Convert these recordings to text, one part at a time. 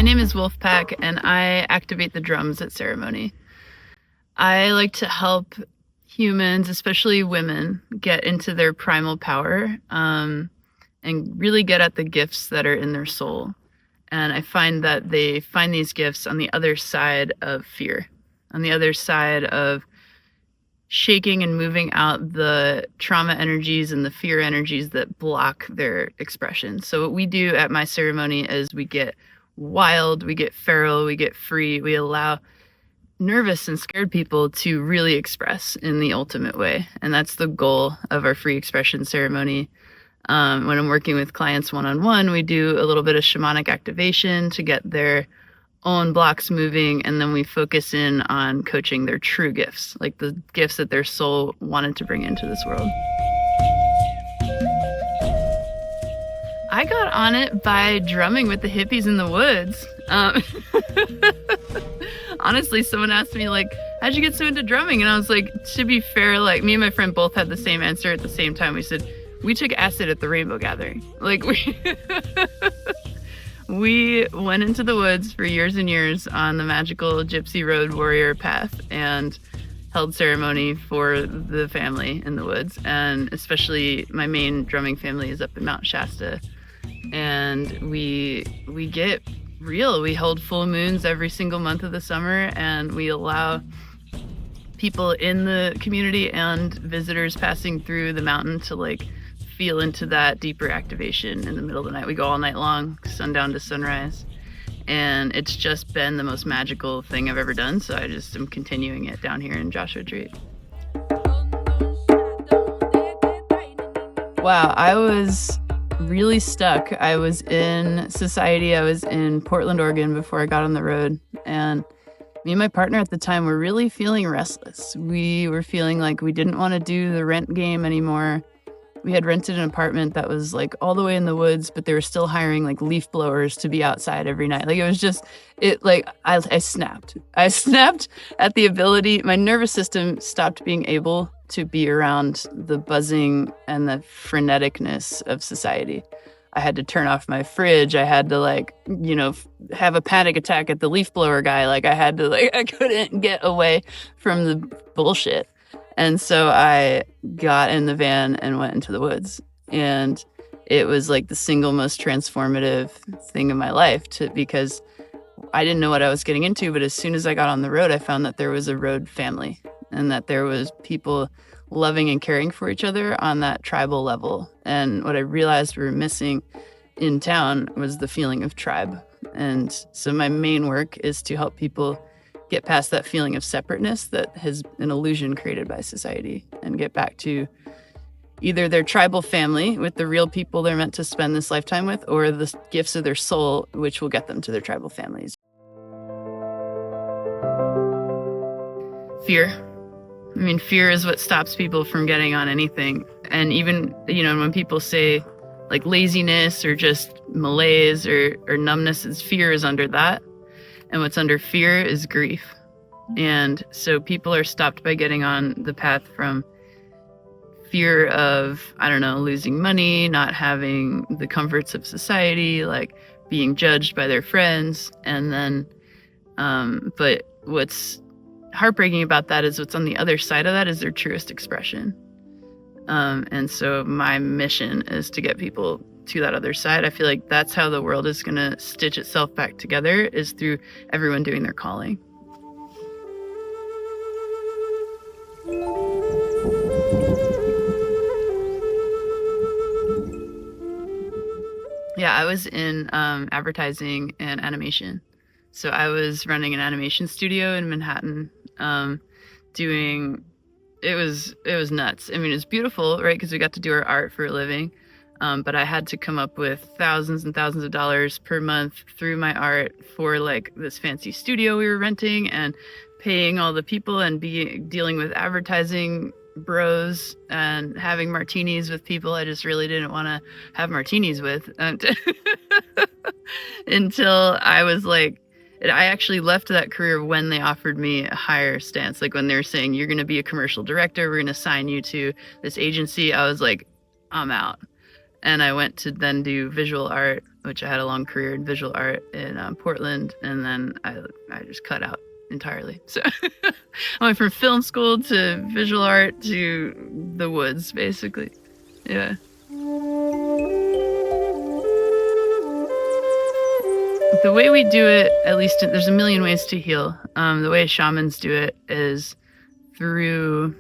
My name is Wulfpak, and I activate the drums at ceremony. I like to help humans, especially women, get into their primal power and really get at the gifts that are in their soul. And I find that they find these gifts on the other side of fear, on the other side of shaking and moving out the trauma energies and the fear energies that block their expression. So what we do at my ceremony is we get wild, we get feral, we get free, we allow nervous and scared people to really express in the ultimate way. And that's the goal of our free expression ceremony. When I'm working with clients one-on-one, we do a little bit of shamanic activation to get their own blocks moving, and then we focus in on coaching their true gifts, like the gifts that their soul wanted to bring into this world. I got on it by drumming with the hippies in the woods. Honestly, someone asked me, like, how'd you get so into drumming? And I was like, to be fair, like, me and my friend both had the same answer at the same time. We said, we took acid at the Rainbow Gathering. Like, we went into the woods for years and years on the magical Gypsy Road warrior path and held ceremony for the family in the woods. And especially my main drumming family is up in Mount Shasta. And we get real. We hold full moons every single month of the summer, and we allow people in the community and visitors passing through the mountain to like feel into that deeper activation in the middle of the night. We go all night long, sundown to sunrise. And it's just been the most magical thing I've ever done. So I just am continuing it down here in Joshua Retreat. Wow, I was really stuck. I was in society. I was in Portland, Oregon before I got on the road. And me and my partner at the time were really feeling restless. We were feeling like we didn't want to do the rent game anymore. We had rented an apartment that was like all the way in the woods, but they were still hiring like leaf blowers to be outside every night. Like it was just, I snapped. I snapped at the ability. My nervous system stopped being able to be around the buzzing and the freneticness of society. I had to turn off my fridge. I had to have a panic attack at the leaf blower guy. I couldn't get away from the bullshit. And so I got in the van and went into the woods. And it was like the single most transformative thing in my life because I didn't know what I was getting into. But as soon as I got on the road, I found that there was a road family and that there was people loving and caring for each other on that tribal level. And what I realized we were missing in town was the feeling of tribe. And so my main work is to help people get past that feeling of separateness that has an illusion created by society and get back to either their tribal family with the real people they're meant to spend this lifetime with, or the gifts of their soul, which will get them to their tribal families. Fear. I mean, fear is what stops people from getting on anything. And even, when people say like laziness or just malaise or numbness, fear is under that. And what's under fear is grief. And so people are stopped by getting on the path from fear of, losing money, not having the comforts of society, like being judged by their friends. And then, but what's heartbreaking about that is what's on the other side of that is their truest expression. And so my mission is to get people to that other side. I feel like that's how the world is going to stitch itself back together, is through everyone doing their calling. Yeah, I was in advertising and animation. So I was running an animation studio in Manhattan, it was nuts. I mean, it's beautiful, right? Because we got to do our art for a living. But I had to come up with thousands and thousands of dollars per month through my art for like this fancy studio we were renting and paying all the people and dealing with advertising bros and having martinis with people I just really didn't want to have martinis with until I was like, I actually left that career when they offered me a higher stance. Like when they were saying, you're going to be a commercial director, we're going to sign you to this agency. I was like, I'm out. And I went to then do visual art, which I had a long career in visual art in Portland, and then I just cut out entirely. So I went from film school to visual art to the woods, basically. Yeah. The way we do it, at least there's a million ways to heal. The way shamans do it is through,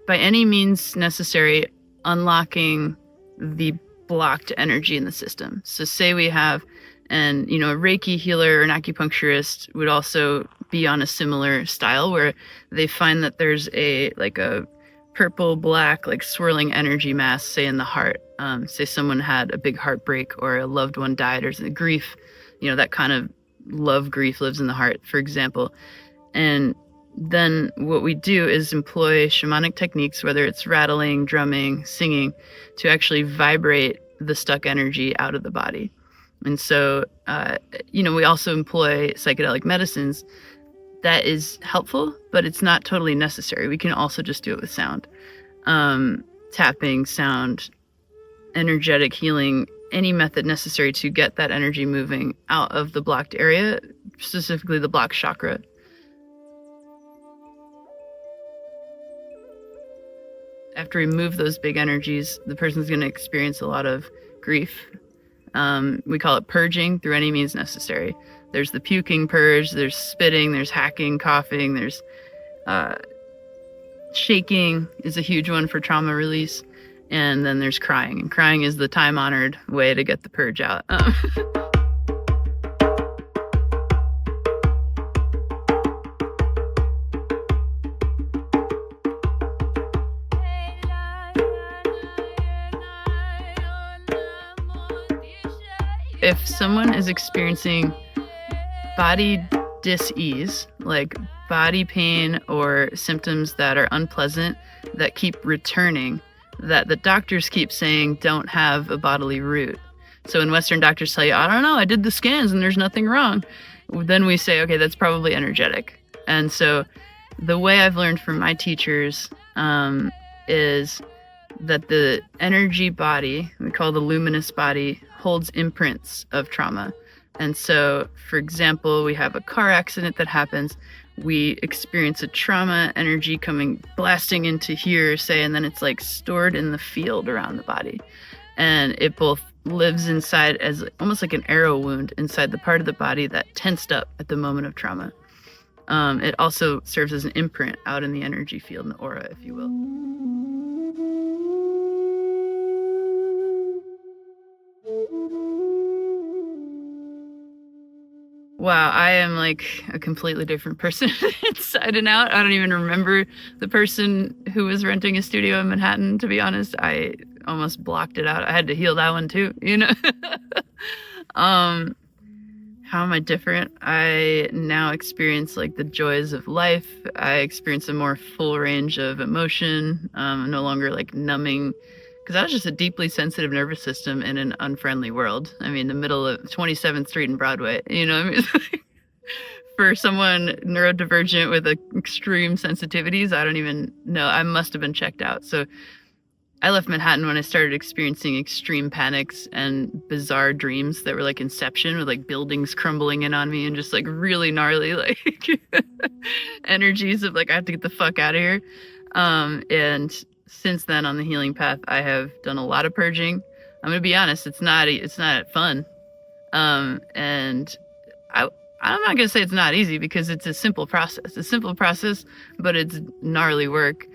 by any means necessary, unlocking the blocked energy in the system. So say we have a Reiki healer or an acupuncturist would also be on a similar style where they find that there's a purple, black, like swirling energy mass, say in the heart. Say someone had a big heartbreak or a loved one died or grief, that kind of love grief lives in the heart, for example. And then what we do is employ shamanic techniques, whether it's rattling, drumming, singing, to actually vibrate the stuck energy out of the body. And so, we also employ psychedelic medicines. That is helpful, but it's not totally necessary. We can also just do it with sound. Tapping, sound, energetic healing, any method necessary to get that energy moving out of the blocked area, specifically the blocked chakra. After we move those big energies, the person's going to experience a lot of grief. We call it purging through any means necessary. There's the puking purge, there's spitting, there's hacking, coughing, there's shaking is a huge one for trauma release. And then there's crying. And crying is the time-honored way to get the purge out. If someone is experiencing body dis-ease, like body pain or symptoms that are unpleasant that keep returning, that the doctors keep saying don't have a bodily root. So when Western doctors tell you, I don't know, I did the scans and there's nothing wrong, then we say, okay, that's probably energetic. And so the way I've learned from my teachers is that the energy body, we call the luminous body, holds imprints of trauma. And so, for example, we have a car accident that happens. We experience a trauma energy coming blasting into here, say, and then it's like stored in the field around the body. And it both lives inside as almost like an arrow wound inside the part of the body that tensed up at the moment of trauma. It also serves as an imprint out in the energy field, in the aura, if you will. Wow, I am like a completely different person inside and out. I don't even remember the person who was renting a studio in Manhattan, to be honest. I almost blocked it out. I had to heal that one too, How am I different? I now experience like the joys of life. I experience a more full range of emotion. I'm no longer like numbing, because I was just a deeply sensitive nervous system in an unfriendly world. I mean, the middle of 27th Street and Broadway, For someone neurodivergent with extreme sensitivities, I don't even know. I must have been checked out. So I left Manhattan when I started experiencing extreme panics and bizarre dreams that were like Inception, with like buildings crumbling in on me and just like really gnarly like energies of like I have to get the fuck out of here. And since then, on the healing path, I have done a lot of purging. I'm gonna be honest; it's not fun, and I'm not gonna say it's not easy, because it's a simple process. But it's gnarly work,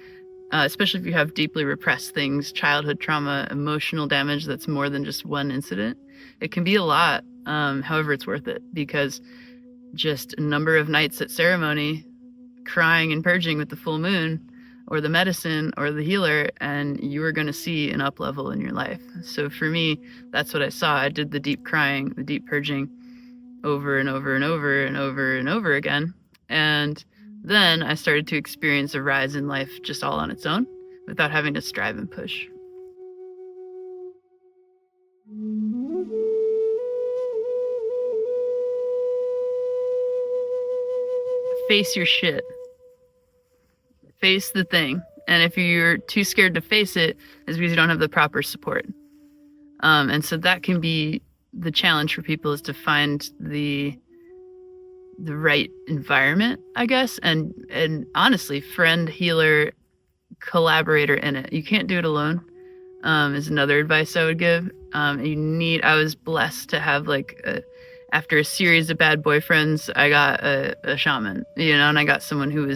especially if you have deeply repressed things, childhood trauma, emotional damage that's more than just one incident. It can be a lot. However, it's worth it, because just a number of nights at ceremony, crying and purging with the full moon, or the medicine or the healer, and you are going to see an up level in your life. So for me, that's what I saw. I did the deep crying, the deep purging over and over and over and over and over again. And then I started to experience a rise in life just all on its own, without having to strive and push. Face your shit. Face the thing. And if you're too scared to face it, it's because you don't have the proper support. And so that can be the challenge for people, is to find the right environment, I guess, and honestly, friend, healer, collaborator in it. You can't do it alone. Is another advice I would give. I was blessed to have after a series of bad boyfriends, I got a shaman, and I got someone who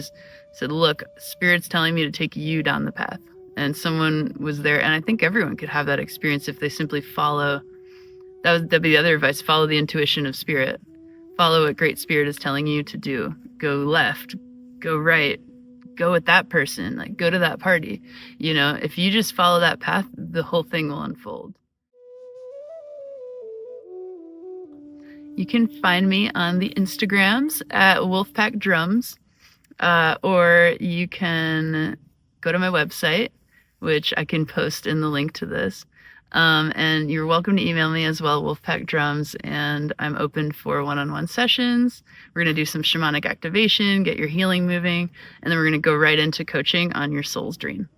said, look, Spirit's telling me to take you down the path. And someone was there, and I think everyone could have that experience if they simply follow. That'd be the other advice: follow the intuition of Spirit. Follow what Great Spirit is telling you to do. Go left, go right, go with that person, go to that party. If you just follow that path, the whole thing will unfold. You can find me on the Instagrams at Wulfpak Drums, or you can go to my website, which I can post in the link to this. And you're welcome to email me as well, Wulfpak Drums, and I'm open for one-on-one sessions. We're going to do some shamanic activation, get your healing moving, and then we're going to go right into coaching on your soul's dream.